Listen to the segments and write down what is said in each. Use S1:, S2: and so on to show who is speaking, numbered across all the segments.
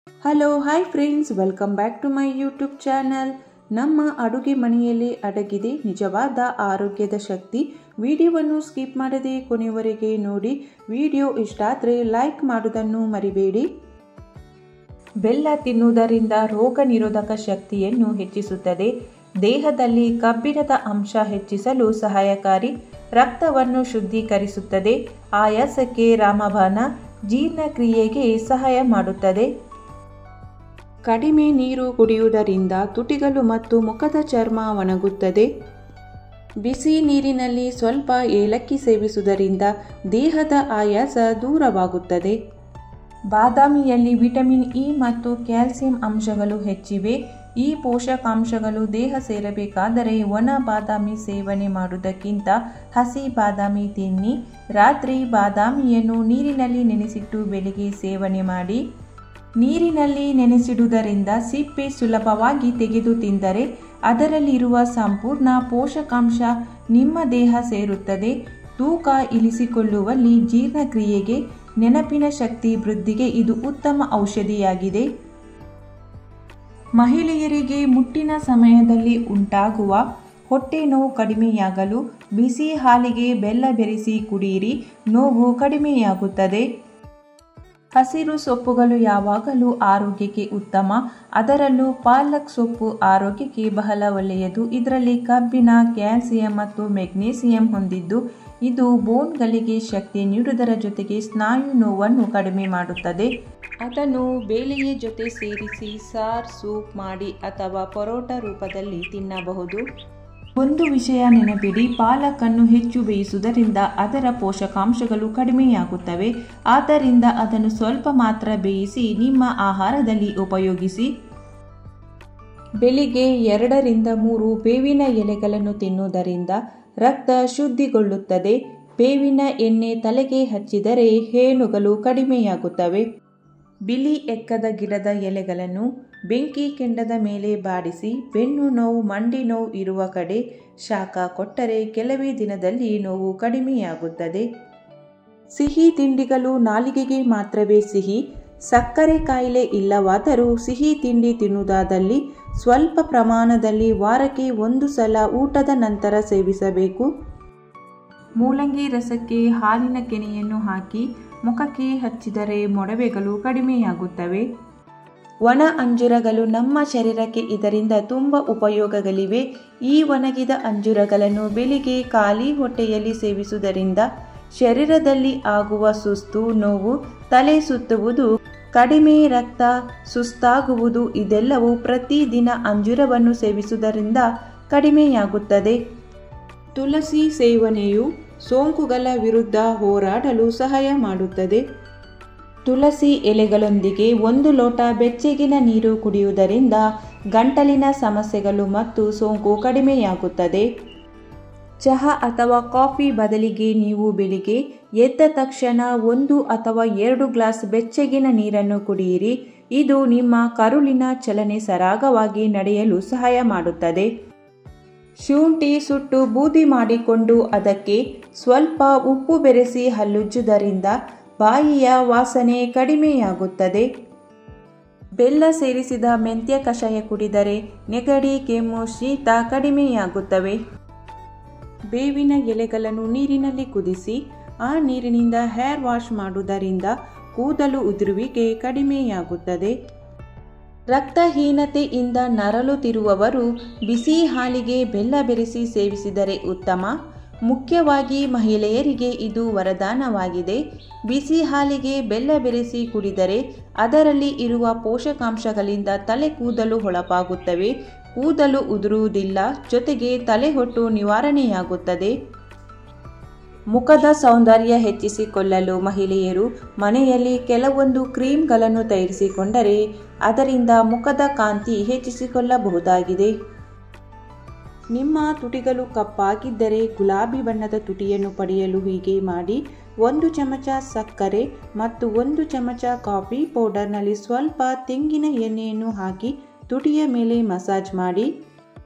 S1: Hello hi friends, welcome back to my YouTube channel. ನಮ್ಮ ಅಡುಗೆ ಮನೆಯಲ್ಲಿ ಅಡಗಿದೆ ನಿಜವಾದ ಆರೋಗ್ಯದ ಶಕ್ತಿ. ವಿಡಿಯೋವನ್ನು ಸ್ಕಿಪ್ ಮಾಡದೆ ಕೊನೆಯವರೆಗೆ ನೋಡಿ. ವಿಡಿಯೋ ಇಷ್ಟ ಆದರೆ ಲೈಕ್ ಮಾಡೋದನ್ನು ಮರಿಬೇಡಿ. ಬೆಲ್ಲ ತಿನ್ನುವುದರಿಂದ ರೋಗ ನಿರೋಧಕ ಶಕ್ತಿಯನ್ನು ಹೆಚ್ಚಿಸುತ್ತದೆ. ದೇಹದಲ್ಲಿ ಕಬ್ಬಿಣದ ಅಂಶ ಹೆಚ್ಚಿಸಲು ಸಹಾಯಕಾರಿ. ರಕ್ತವನ್ನು ಶುದ್ಧೀಕರಿಸುತ್ತದೆ. ಆಯಾಸಕ್ಕೆ ರಾಮಬಾಣ. ಜೀರ್ಣಕ್ರಿಯೆಗೆ ಸಹಾಯ ಮಾಡುತ್ತದೆ. ಕಡಿಮೆ ನೀರು ಕುಡಿಯುವುದರಿಂದ ತುಟಿಗಳು ಮತ್ತು ಮುಖದ ಚರ್ಮ ಒಣಗುತ್ತದೆ. ಬಿಸಿ ನೀರಿನಲ್ಲಿ ಸ್ವಲ್ಪ ಏಲಕ್ಕಿ ಸೇವಿಸುವುದರಿಂದ ದೇಹದ ಆಯಾಸ ದೂರವಾಗುತ್ತದೆ. ಬಾದಾಮಿಯಲ್ಲಿ ವಿಟಮಿನ್ ಇ ಮತ್ತು ಕ್ಯಾಲ್ಸಿಯಂ ಅಂಶಗಳು ಹೆಚ್ಚಿವೆ. ಈ ಪೋಷಕಾಂಶಗಳು ದೇಹ ಸೇರಬೇಕಾದರೆ ಒಣ ಬಾದಾಮಿ ಸೇವನೆ ಮಾಡುವುದಕ್ಕಿಂತ ಹಸಿ ಬಾದಾಮಿ ತಿನ್ನಿ. ರಾತ್ರಿ ಬಾದಾಮಿಯನ್ನು ನೀರಿನಲ್ಲಿ ನೆನೆಸಿಟ್ಟು ಬೆಳಿಗ್ಗೆ ಸೇವನೆ ಮಾಡಿ. ನೀರಿನಲ್ಲಿ ನೆನೆಸಿಡುವುದರಿಂದ ಸಿಪ್ಪೆ ಸುಲಭವಾಗಿ ತೆಗೆದು ತಿಂದರೆ ಅದರಲ್ಲಿರುವ ಸಂಪೂರ್ಣ ಪೋಷಕಾಂಶ ನಿಮ್ಮ ದೇಹ ಸೇರುತ್ತದೆ. ತೂಕ ಇಳಿಸಿಕೊಳ್ಳುವಲ್ಲಿ, ಜೀರ್ಣಕ್ರಿಯೆಗೆ, ನೆನಪಿನ ಶಕ್ತಿ ವೃದ್ಧಿಗೆ ಇದು ಉತ್ತಮ ಔಷಧಿಯಾಗಿದೆ. ಮಹಿಳೆಯರಿಗೆ ಮುಟ್ಟಿನ ಸಮಯದಲ್ಲಿ ಉಂಟಾಗುವ ಹೊಟ್ಟೆ ನೋವು ಕಡಿಮೆಯಾಗಲು ಬಿಸಿ ಹಾಲಿಗೆ ಬೆಲ್ಲ ಬೆರೆಸಿ ಕುಡಿಯಿರಿ. ನೋವು ಕಡಿಮೆಯಾಗುತ್ತದೆ. ಹಸಿರು ಸೊಪ್ಪುಗಳು ಯಾವಾಗಲೂ ಆರೋಗ್ಯಕ್ಕೆ ಉತ್ತಮ. ಅದರಲ್ಲೂ ಪಾಲಕ್ ಸೊಪ್ಪು ಆರೋಗ್ಯಕ್ಕೆ ಬಹಳ ಒಳ್ಳೆಯದು. ಇದರಲ್ಲಿ ಕಬ್ಬಿಣ, ಕ್ಯಾಲ್ಸಿಯಂ ಮತ್ತು ಮೆಗ್ನೀಸಿಯಂ ಹೊಂದಿದ್ದು ಇದು ಬೋನ್ಗಳಿಗೆ ಶಕ್ತಿ ನೀಡುವುದರ ಜೊತೆಗೆ ಸ್ನಾಯು ನೋವನ್ನು ಕಡಿಮೆ ಮಾಡುತ್ತದೆ. ಅದನ್ನು ಬೇಳೆಯ ಜೊತೆ ಸೇರಿಸಿ ಸಾರ್, ಸೂಪ್ ಮಾಡಿ ಅಥವಾ ಪರೋಟ ರೂಪದಲ್ಲಿ ತಿನ್ನಬಹುದು. ಒಂದು ವಿಷಯ ನೆನಪಿಡಿ, ಪಾಲಕನ್ನು ಹೆಚ್ಚು ಬೇಯಿಸುವುದರಿಂದ ಅದರ ಪೋಷಕಾಂಶಗಳು ಕಡಿಮೆಯಾಗುತ್ತವೆ. ಆದ್ದರಿಂದ ಅದನ್ನು ಸ್ವಲ್ಪ ಮಾತ್ರ ಬೇಯಿಸಿ ನಿಮ್ಮ ಆಹಾರದಲ್ಲಿ ಉಪಯೋಗಿಸಿ. ಬೆಳಿಗ್ಗೆ 2-3 ಬೇವಿನ ಎಲೆಗಳನ್ನು ತಿನ್ನುವುದರಿಂದ ರಕ್ತ ಶುದ್ಧಿಗೊಳ್ಳುತ್ತದೆ. ಬೇವಿನ ಎಣ್ಣೆ ತಲೆಗೆ ಹಚ್ಚಿದರೆ ಹೇನುಗಳು ಕಡಿಮೆಯಾಗುತ್ತವೆ. ಬಿಳಿ ಎಕ್ಕದ ಗಿಡದ ಎಲೆಗಳನ್ನು ಬೆಂಕಿ ಕೆಂಡದ ಮೇಲೆ ಬಾಡಿಸಿ ಬೆನ್ನು ನೋವು, ಮಂಡಿ ನೋವು ಇರುವ ಕಡೆ ಶಾಖ ಕೊಟ್ಟರೆ ಕೆಲವೇ ದಿನದಲ್ಲಿ ನೋವು ಕಡಿಮೆಯಾಗುತ್ತದೆ. ಸಿಹಿ ತಿಂಡಿಗಳು ನಾಲಿಗೆಗೆ ಮಾತ್ರವೇ ಸಿಹಿ. ಸಕ್ಕರೆ ಕಾಯಿಲೆ ಇಲ್ಲವಾದರೂ ಸಿಹಿ ತಿಂಡಿ ತಿನ್ನುವುದಾದಲ್ಲಿ ಸ್ವಲ್ಪ ಪ್ರಮಾಣದಲ್ಲಿ ವಾರಕ್ಕೆ 1 ಸಲ ಊಟದ ನಂತರ ಸೇವಿಸಬೇಕು. ಮೂಲಂಗಿ ರಸಕ್ಕೆ ಹಾಲಿನ ಕೆನೆಯನ್ನು ಹಾಕಿ ಮುಖಕ್ಕೆ ಹಚ್ಚಿದರೆ ಮೊಡವೆಗಳು ಕಡಿಮೆಯಾಗುತ್ತವೆ. ಒಣ ಅಂಜೂರಗಳು ನಮ್ಮ ಶರೀರಕ್ಕೆ ಇದರಿಂದ ತುಂಬ ಉಪಯೋಗಗಳಿವೆ. ಈ ಒಣಗಿದ ಅಂಜೂರಗಳನ್ನು ಬೆಳಿಗ್ಗೆ ಖಾಲಿ ಹೊಟ್ಟೆಯಲ್ಲಿ ಸೇವಿಸುವುದರಿಂದ ಶರೀರದಲ್ಲಿ ಆಗುವ ಸುಸ್ತು, ನೋವು, ತಲೆ ಸುತ್ತುವುದು ಕಡಿಮೆ, ರಕ್ತ ಸುಸ್ತಾಗುವುದು ಇದೆಲ್ಲವೂ ಪ್ರತಿದಿನ ಅಂಜೂರವನ್ನು ಸೇವಿಸುವುದರಿಂದ ಕಡಿಮೆಯಾಗುತ್ತದೆ. ತುಳಸಿ ಸೇವನೆಯು ಸೋಂಕುಗಳ ವಿರುದ್ಧ ಹೋರಾಡಲು ಸಹಾಯ ಮಾಡುತ್ತದೆ. ತುಳಸಿ ಎಲೆಗಳೊಂದಿಗೆ 1 ಲೋಟ ಬೆಚ್ಚಗಿನ ನೀರು ಕುಡಿಯುವುದರಿಂದ ಗಂಟಲಿನ ಸಮಸ್ಯೆಗಳು ಮತ್ತು ಸೋಂಕು ಕಡಿಮೆಯಾಗುತ್ತದೆ. ಚಹಾ ಅಥವಾ ಕಾಫಿ ಬದಲಿಗೆ ನೀವು ಬೆಳಿಗ್ಗೆ ಎದ್ದ ತಕ್ಷಣ 1 ಅಥವಾ 2 ಗ್ಲಾಸ್ ಬೆಚ್ಚಗಿನ ನೀರನ್ನು ಕುಡಿಯಿರಿ. ಇದು ನಿಮ್ಮ ಕರುಳಿನ ಚಲನೆ ಸರಾಗವಾಗಿ ನಡೆಯಲು ಸಹಾಯ ಮಾಡುತ್ತದೆ. ಶುಂಠಿ ಸುಟ್ಟು ಬೂದಿ ಮಾಡಿಕೊಂಡು ಅದಕ್ಕೆ ಸ್ವಲ್ಪ ಉಪ್ಪು ಬೆರೆಸಿ ಹಲ್ಲುಜ್ಜುವುದರಿಂದ ಬಾಯಿಯ ವಾಸನೆ ಕಡಿಮೆಯಾಗುತ್ತದೆ. ಬೆಲ್ಲ ಸೇರಿಸಿದ ಮೆಂತ್ಯ ಕಷಾಯ ಕುಡಿದರೆ ನೆಗಡಿ, ಕೆಮ್ಮು, ಶೀತ ಕಡಿಮೆಯಾಗುತ್ತವೆ. ಬೇವಿನ ಎಲೆಗಳನ್ನು ನೀರಿನಲ್ಲಿ ಕುದಿಸಿ ಆ ನೀರಿನಿಂದ ಹೇರ್ ವಾಶ್ ಮಾಡುವುದರಿಂದ ಕೂದಲು ಉದುರುವಿಕೆ ಕಡಿಮೆಯಾಗುತ್ತದೆ. ರಕ್ತಹೀನತೆಯಿಂದ ನರಳುತ್ತಿರುವವರು ಬಿಸಿ ಹಾಲಿಗೆ ಬೆಲ್ಲ ಬೆರೆಸಿ ಸೇವಿಸಿದರೆ ಉತ್ತಮ. ಮುಖ್ಯವಾಗಿ ಮಹಿಳೆಯರಿಗೆ ಇದು ವರದಾನವಾಗಿದೆ. ಬಿಸಿ ಹಾಲಿಗೆ ಬೆಲ್ಲ ಬೆರೆಸಿ ಕುಡಿದರೆ ಅದರಲ್ಲಿ ಇರುವ ಪೋಷಕಾಂಶಗಳಿಂದ ತಲೆ ಕೂದಲು ಹೊಳಪಾಗುತ್ತವೆ, ಕೂದಲು ಉದುರುವುದಿಲ್ಲ, ಜೊತೆಗೆ ತಲೆಹೊಟ್ಟು ನಿವಾರಣೆಯಾಗುತ್ತದೆ. ಮುಖದ ಸೌಂದರ್ಯ ಹೆಚ್ಚಿಸಿಕೊಳ್ಳಲು ಮಹಿಳೆಯರು ಮನೆಯಲ್ಲಿ ಕೆಲವೊಂದು ಕ್ರೀಮ್ಗಳನ್ನು ತಯಾರಿಸಿಕೊಂಡರೆ ಅದರಿಂದ ಮುಖದ ಕಾಂತಿ ಹೆಚ್ಚಿಸಿಕೊಳ್ಳಬಹುದಾಗಿದೆ. ನಿಮ್ಮ ತುಟಿಗಳು ಕಪ್ಪಾಗಿದ್ದರೆ ಗುಲಾಬಿ ಬಣ್ಣದ ತುಟಿಯನ್ನು ಪಡೆಯಲು ಹೀಗೆ ಮಾಡಿ. 1 ಚಮಚ ಸಕ್ಕರೆ ಮತ್ತು 1 ಚಮಚ ಕಾಫಿ ಪೌಡರ್ನಲ್ಲಿ ಸ್ವಲ್ಪ ತೆಂಗಿನ ಎಣ್ಣೆಯನ್ನು ಹಾಕಿ ತುಟಿಯ ಮೇಲೆ ಮಸಾಜ್ ಮಾಡಿ.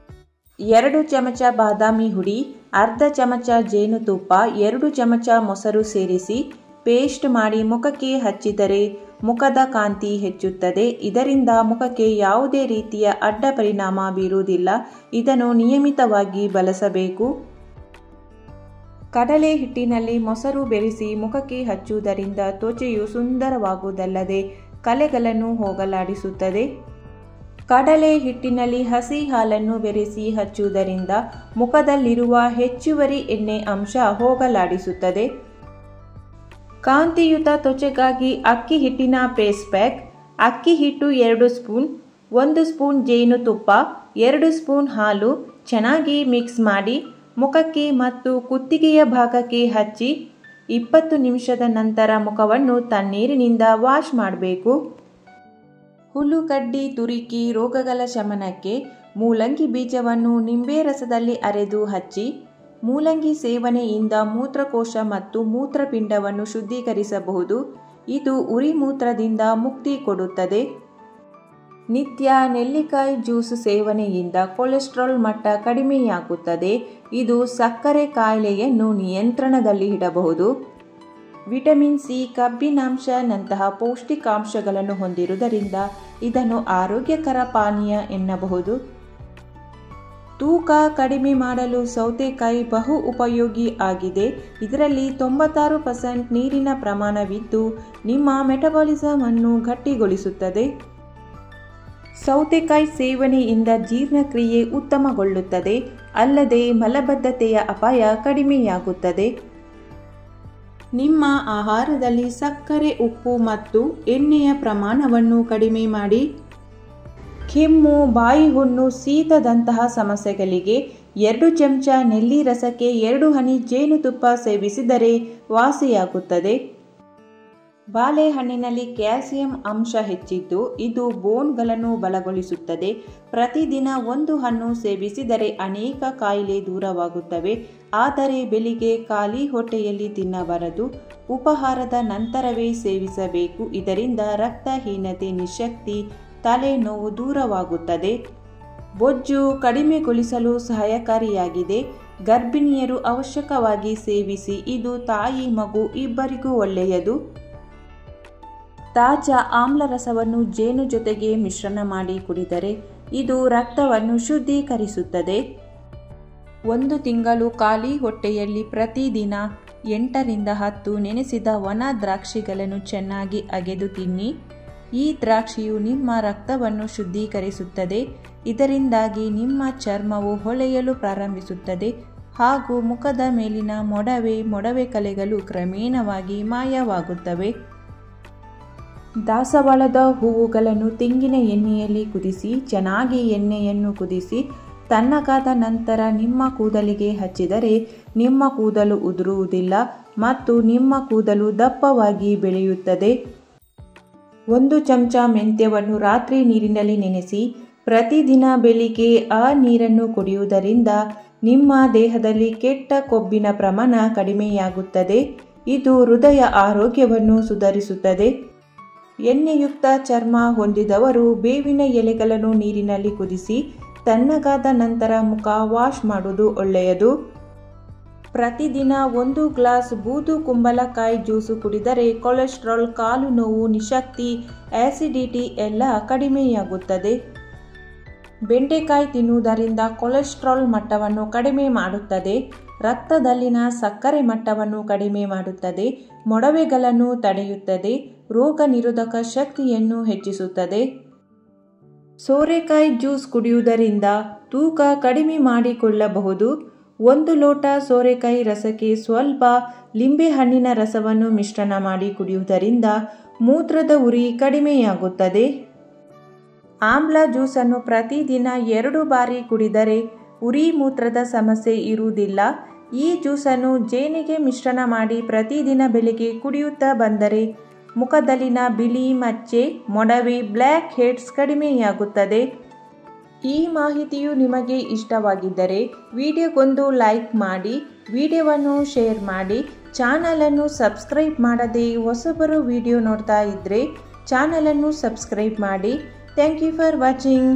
S1: 2 ಚಮಚ ಬಾದಾಮಿ ಹುಡಿ, ಅರ್ಧ ಚಮಚ ಜೇನುತುಪ್ಪ, 2 ಚಮಚ ಮೊಸರು ಸೇರಿಸಿ ಪೇಸ್ಟ್ ಮಾಡಿ ಮುಖಕ್ಕೆ ಹಚ್ಚಿದರೆ ಮುಖದ ಕಾಂತಿ ಹೆಚ್ಚುತ್ತದೆ. ಇದರಿಂದ ಮುಖಕ್ಕೆ ಯಾವುದೇ ರೀತಿಯ ಅಡ್ಡ ಪರಿಣಾಮ ಬೀರುವುದಿಲ್ಲ. ಇದನ್ನು ನಿಯಮಿತವಾಗಿ ಬಳಸಬೇಕು. ಕಡಲೆ ಹಿಟ್ಟಿನಲ್ಲಿ ಮೊಸರು ಬೆರೆಸಿ ಮುಖಕ್ಕೆ ಹಚ್ಚುವುದರಿಂದ ತ್ವಚೆಯು ಸುಂದರವಾಗುವುದಲ್ಲದೆ ಕಲೆಗಳನ್ನು ಹೋಗಲಾಡಿಸುತ್ತದೆ. ಕಡಲೆ ಹಿಟ್ಟಿನಲ್ಲಿ ಹಸಿ ಹಾಲನ್ನು ಬೆರೆಸಿ ಹಚ್ಚುವುದರಿಂದ ಮುಖದಲ್ಲಿರುವ ಹೆಚ್ಚುವರಿ ಎಣ್ಣೆ ಅಂಶ ಹೋಗಲಾಡಿಸುತ್ತದೆ. ಕಾಂತಿಯುತ ತ್ವಚೆಗಾಗಿ ಅಕ್ಕಿ ಹಿಟ್ಟಿನ ಫೇಸ್ ಪ್ಯಾಕ್. ಅಕ್ಕಿ ಹಿಟ್ಟು 2 ಸ್ಪೂನ್, 1 ಸ್ಪೂನ್ ಜೇನುತುಪ್ಪ, 2 ಸ್ಪೂನ್ ಹಾಲು ಚೆನ್ನಾಗಿ ಮಿಕ್ಸ್ ಮಾಡಿ ಮುಖಕ್ಕೆ ಮತ್ತು ಕುತ್ತಿಗೆಯ ಭಾಗಕ್ಕೆ ಹಚ್ಚಿ 20 ನಿಮಿಷದ ನಂತರ ಮುಖವನ್ನು ತಣ್ಣೀರಿನಿಂದ ವಾಶ್ ಮಾಡಬೇಕು. ಹುಲ್ಲುಕಡ್ಡಿ ತುರಿಕಿ ರೋಗಗಳ ಶಮನಕ್ಕೆ ಮೂಲಂಗಿ ಬೀಜವನ್ನು ನಿಂಬೆ ರಸದಲ್ಲಿ ಅರೆದು ಹಚ್ಚಿ ಮೂಲಂಗಿ ಸೇವನೆಯಿಂದ ಮೂತ್ರಕೋಶ ಮತ್ತು ಮೂತ್ರಪಿಂಡವನ್ನು ಶುದ್ಧೀಕರಿಸಬಹುದು. ಇದು ಉರಿ ಮೂತ್ರದಿಂದ ಮುಕ್ತಿ ಕೊಡುತ್ತದೆ. ನಿತ್ಯ ನೆಲ್ಲಿಕಾಯಿ ಜ್ಯೂಸ್ ಸೇವನೆಯಿಂದ ಕೊಲೆಸ್ಟ್ರಾಲ್ ಮಟ್ಟ ಕಡಿಮೆಯಾಗುತ್ತದೆ. ಇದು ಸಕ್ಕರೆ ಕಾಯಿಲೆಯನ್ನು ನಿಯಂತ್ರಣದಲ್ಲಿ ಇಡಬಹುದು. ವಿಟಮಿನ್ ಸಿ, ಕಬ್ಬಿನಾಂಶ ನಂತಹ ಪೌಷ್ಟಿಕಾಂಶಗಳನ್ನು ಹೊಂದಿರುವುದರಿಂದ ಇದನ್ನು ಆರೋಗ್ಯಕರ ಪಾನೀಯ ಎನ್ನಬಹುದು. ತೂಕ ಕಡಿಮೆ ಮಾಡಲು ಸೌತೆಕಾಯಿ ಬಹು ಉಪಯೋಗಿ ಆಗಿದೆ. ಇದರಲ್ಲಿ 96% ನೀರಿನ ಪ್ರಮಾಣವಿದ್ದು ನಿಮ್ಮ ಮೆಟಬಾಲಿಸಮ್ ಅನ್ನು ಗಟ್ಟಿಗೊಳಿಸುತ್ತದೆ. ಸೌತೆಕಾಯಿ ಸೇವನೆಯಿಂದ ಜೀರ್ಣಕ್ರಿಯೆ ಉತ್ತಮಗೊಳ್ಳುತ್ತದೆ, ಅಲ್ಲದೆ ಮಲಬದ್ಧತೆಯ ಅಪಾಯ ಕಡಿಮೆಯಾಗುತ್ತದೆ. ನಿಮ್ಮ ಆಹಾರದಲ್ಲಿ ಸಕ್ಕರೆ, ಉಪ್ಪು ಮತ್ತು ಎಣ್ಣೆಯ ಪ್ರಮಾಣವನ್ನು ಕಡಿಮೆ ಮಾಡಿ. ಕೆಮ್ಮು, ಬಾಯಿ ಹುಣ್ಣು, ಶೀತದಂತಹ ಸಮಸ್ಯೆಗಳಿಗೆ 2 ಚಮಚ ನೆಲ್ಲಿ ರಸಕ್ಕೆ 2 ಹನಿ ಜೇನುತುಪ್ಪ ಸೇವಿಸಿದರೆ ವಾಸಿಯಾಗುತ್ತದೆ. ಬಾಳೆಹಣ್ಣಿನಲ್ಲಿ ಕ್ಯಾಲ್ಸಿಯಂ ಅಂಶ ಹೆಚ್ಚಿದ್ದು ಇದು ಬೋನ್ಗಳನ್ನು ಬಲಗೊಳಿಸುತ್ತದೆ. ಪ್ರತಿದಿನ 1 ಹಣ್ಣು ಸೇವಿಸಿದರೆ ಅನೇಕ ಕಾಯಿಲೆ ದೂರವಾಗುತ್ತವೆ. ಆದರೆ ಬೆಳಿಗ್ಗೆ ಖಾಲಿ ಹೊಟ್ಟೆಯಲ್ಲಿ ತಿನ್ನಬಾರದು. ಉಪಹಾರದ ನಂತರವೇ ಸೇವಿಸಬೇಕು. ಇದರಿಂದ ರಕ್ತಹೀನತೆ, ನಿಶಕ್ತಿ, ತಲೆನೋವು ದೂರವಾಗುತ್ತದೆ. ಬೊಜ್ಜು ಕಡಿಮೆಗೊಳಿಸಲು ಸಹಾಯಕಾರಿಯಾಗಿದೆ. ಗರ್ಭಿಣಿಯರು ಅವಶ್ಯಕವಾಗಿ ಸೇವಿಸಿ. ಇದು ತಾಯಿ ಮಗು ಇಬ್ಬರಿಗೂ ಒಳ್ಳೆಯದು. ತಾಜಾ ಆಮ್ಲ ರಸವನ್ನು ಜೇನು ಜೊತೆಗೆ ಮಿಶ್ರಣ ಮಾಡಿ ಕುಡಿದರೆ ಇದು ರಕ್ತವನ್ನು ಶುದ್ಧೀಕರಿಸುತ್ತದೆ. 1 ತಿಂಗಳು ಖಾಲಿ ಹೊಟ್ಟೆಯಲ್ಲಿ ಪ್ರತಿದಿನ 8 ರಿಂದ 10 ನೆನೆಸಿದ ಒಣ ದ್ರಾಕ್ಷಿಗಳನ್ನು ಚೆನ್ನಾಗಿ ಅಗೆದು ತಿನ್ನಿ. ಈ ದ್ರಾಕ್ಷಿಯು ನಿಮ್ಮ ರಕ್ತವನ್ನು ಶುದ್ಧೀಕರಿಸುತ್ತದೆ. ಇದರಿಂದಾಗಿ ನಿಮ್ಮ ಚರ್ಮವು ಹೊಳೆಯಲು ಪ್ರಾರಂಭಿಸುತ್ತದೆ ಹಾಗೂ ಮುಖದ ಮೇಲಿನ ಮೊಡವೆ ಕಲೆಗಳು ಕ್ರಮೇಣವಾಗಿ ಮಾಯವಾಗುತ್ತವೆ. ದಾಸವಾಳದ ಹೂವುಗಳನ್ನು ತೆಂಗಿನ ಎಣ್ಣೆಯಲ್ಲಿ ಕುದಿಸಿ ಚೆನ್ನಾಗಿ ಎಣ್ಣೆಯನ್ನು ಕುದಿಸಿ ತಣ್ಣಗಾದ ನಂತರ ನಿಮ್ಮ ಕೂದಲಿಗೆ ಹಚ್ಚಿದರೆ ನಿಮ್ಮ ಕೂದಲು ಉದುರುವುದಿಲ್ಲ ಮತ್ತು ನಿಮ್ಮ ಕೂದಲು ದಪ್ಪವಾಗಿ ಬೆಳೆಯುತ್ತದೆ. 1 ಚಮಚ ಮೆಂತ್ಯವನ್ನು ರಾತ್ರಿ ನೀರಿನಲ್ಲಿ ನೆನೆಸಿ ಪ್ರತಿದಿನ ಬೆಳಿಗ್ಗೆ ಆ ನೀರನ್ನು ಕುಡಿಯುವುದರಿಂದ ನಿಮ್ಮ ದೇಹದಲ್ಲಿ ಕೆಟ್ಟ ಕೊಬ್ಬಿನ ಪ್ರಮಾಣ ಕಡಿಮೆಯಾಗುತ್ತದೆ. ಇದು ಹೃದಯ ಆರೋಗ್ಯವನ್ನು ಸುಧಾರಿಸುತ್ತದೆ. ಎಣ್ಣೆಯುಕ್ತ ಚರ್ಮ ಹೊಂದಿದವರು ಬೇವಿನ ಎಲೆಗಳನ್ನು ನೀರಿನಲ್ಲಿ ಕುದಿಸಿ ತಣ್ಣಗಾದ ನಂತರ ಮುಖ ವಾಶ್ ಮಾಡುವುದು ಒಳ್ಳೆಯದು. ಪ್ರತಿದಿನ 1 ಗ್ಲಾಸ್ ಬೂದು ಕುಂಬಳಕಾಯಿ ಜ್ಯೂಸು ಕುಡಿದರೆ ಕೊಲೆಸ್ಟ್ರಾಲ್, ಕಾಲು ನೋವು, ನಿಶಕ್ತಿ, ಆಸಿಡಿಟಿ ಎಲ್ಲ ಕಡಿಮೆಯಾಗುತ್ತದೆ. ಬೆಂಡೆಕಾಯಿ ತಿನ್ನುವುದರಿಂದ ಕೊಲೆಸ್ಟ್ರಾಲ್ ಮಟ್ಟವನ್ನು ಕಡಿಮೆ ಮಾಡುತ್ತದೆ. ರಕ್ತದಲ್ಲಿನ ಸಕ್ಕರೆ ಮಟ್ಟವನ್ನು ಕಡಿಮೆ ಮಾಡುತ್ತದೆ. ಮೊಡವೆಗಳನ್ನು ತಡೆಯುತ್ತದೆ. ರೋಗ ನಿರೋಧಕ ಶಕ್ತಿಯನ್ನು ಹೆಚ್ಚಿಸುತ್ತದೆ. ಸೋರೆಕಾಯಿ ಜ್ಯೂಸ್ ಕುಡಿಯುವುದರಿಂದ ತೂಕ ಕಡಿಮೆ ಮಾಡಿಕೊಳ್ಳಬಹುದು. 1 ಲೋಟ ಸೋರೆಕಾಯಿ ರಸಕ್ಕೆ ಸ್ವಲ್ಪ ಲಿಂಬೆಹಣ್ಣಿನ ರಸವನ್ನು ಮಿಶ್ರಣ ಮಾಡಿ ಕುಡಿಯುವುದರಿಂದ ಮೂತ್ರದ ಉರಿ ಕಡಿಮೆಯಾಗುತ್ತದೆ. ಆಮ್ಲ ಜ್ಯೂಸನ್ನು ಪ್ರತಿದಿನ 2 ಬಾರಿ ಕುಡಿದರೆ ಉರಿ ಮೂತ್ರದ ಸಮಸ್ಯೆ ಇರುವುದಿಲ್ಲ. ಈ ಜ್ಯೂಸನ್ನು ಜೇನಿಗೆ ಮಿಶ್ರಣ ಮಾಡಿ ಪ್ರತಿದಿನ ಬೆಳಿಗ್ಗೆ ಕುಡಿಯುತ್ತಾ ಬಂದರೆ ಮುಖದಲ್ಲಿನ ಬಿಳಿ ಮಚ್ಚೆ, ಮೊಡವೆ, ಬ್ಲ್ಯಾಕ್ ಹೆಡ್ಸ್ ಕಡಿಮೆಯಾಗುತ್ತದೆ. ಈ ಮಾಹಿತಿಯು ನಿಮಗೆ ಇಷ್ಟವಾಗಿದ್ದರೆ ವಿಡಿಯೋಗೊಂದು ಲೈಕ್ ಮಾಡಿ, ವಿಡಿಯೋವನ್ನು ಶೇರ್ ಮಾಡಿ, ಚಾನಲನ್ನು ಸಬ್ಸ್ಕ್ರೈಬ್ ಮಾಡದೆ ಹೊಸಬರು ವಿಡಿಯೋ ನೋಡ್ತಾ ಇದ್ದರೆ ಚಾನಲನ್ನು ಸಬ್ಸ್ಕ್ರೈಬ್ ಮಾಡಿ. Thank you for watching.